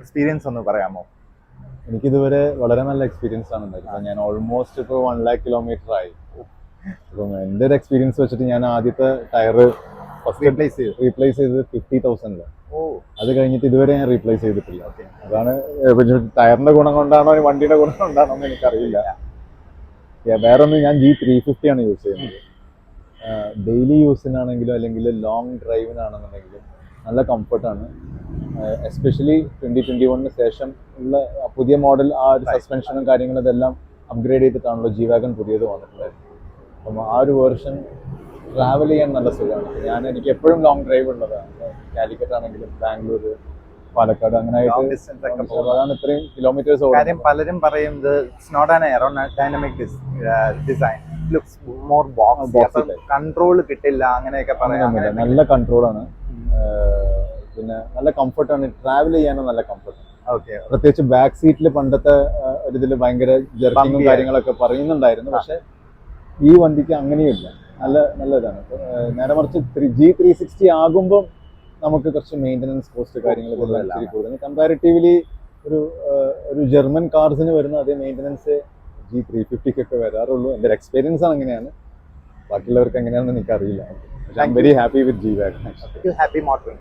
Experience ഒന്ന് പറയാമോ? എനിക്കിതുവരെ വളരെ നല്ല എക്സ്പീരിയൻസ് ആണ് ഉണ്ടായിരുന്നത്. ഞാൻ ഓൾമോസ്റ്റ് ഇപ്പോൾ 1,00,000 കിലോമീറ്റർ ആയി. അപ്പം എൻ്റെ ഒരു എക്സ്പീരിയൻസ് വെച്ചിട്ട് ഞാൻ ആദ്യത്തെ ടയർ ഫസ്റ്റ് റീപ്ലേസ് ചെയ്തത് 50,000. അത് കഴിഞ്ഞിട്ട് ഇതുവരെ ഞാൻ റീപ്ലേസ് ചെയ്തിട്ടില്ല. അതാണ് ടയറിന്റെ ഗുണം കൊണ്ടാണോ വണ്ടിയുടെ ഗുണം കൊണ്ടാണോ എന്ന് എനിക്കറിയില്ല. വേറെ ഒന്ന്, ഞാൻ G350 ആണ് യൂസ് ചെയ്യുന്നത്. ഡെയിലി യൂസിനാണെങ്കിലും അല്ലെങ്കിൽ ലോങ് ഡ്രൈവിനാണെന്നുണ്ടെങ്കിലും നല്ല കംഫർട്ടാണ്. എസ്പെഷ്യലി 2021 ശേഷം ഉള്ള പുതിയ മോഡൽ ആ ഒരു സസ്പെൻഷനും കാര്യങ്ങളും ഇതെല്ലാം അപ്ഗ്രേഡ് ചെയ്തിട്ടാണല്ലോ G-Wagon പുതിയത് വന്നിട്ടുണ്ടായിരുന്നു. അപ്പം ആ ഒരു വേർഷൻ ട്രാവൽ ചെയ്യാൻ നല്ല സുഖമാണ്. എനിക്ക് എപ്പോഴും ലോങ് ഡ്രൈവ് ഉള്ളതാണ്. കാലിക്കറ്റ് ആണെങ്കിലും ബാംഗ്ലൂർ, പാലക്കാട് അങ്ങനെ ആയിട്ട് അതാണ് ഇത്രയും കിലോമീറ്റേഴ്സ്. പലരും പറയുന്നത് it's not an aerodynamic design, looks more boxy, control കിട്ടില്ല അങ്ങനെയൊക്കെ പറയാം. നല്ല കൺട്രോളാണ്, പിന്നെ നല്ല കംഫർട്ടാണ്, ട്രാവൽ ചെയ്യാനും നല്ല കംഫർട്ടാണ്. പ്രത്യേകിച്ച് ബാക്ക് സീറ്റിൽ പണ്ടത്തെ ഒരു ഇതിൽ ഭയങ്കര ജെർക്കിങ്ങും കാര്യങ്ങളൊക്കെ പറയുന്നുണ്ടായിരുന്നു. പക്ഷെ ഈ വണ്ടിക്ക് അങ്ങനെയില്ല, നല്ല ഇതാണ്. നേരെ മറിച്ച് G360 ആകുമ്പോൾ നമുക്ക് കുറച്ച് മെയിൻ്റനൻസ് കോസ്റ്റ് കാര്യങ്ങൾ കൂടുതൽ കമ്പാരിറ്റീവ്ലി ഒരു ജർമ്മൻ കാർസിന് വരുന്ന അതേ മെയിൻ്റനൻസ് G350 വരാറുള്ളൂ. എൻ്റെ ഒരു എക്സ്പീരിയൻസ് ആണ് അങ്ങനെയാണ്. ബാക്കിയുള്ളവർക്ക് എങ്ങനെയാണെന്ന് എനിക്കറിയില്ല. I am very happy with G-Wagon. Happy motoring.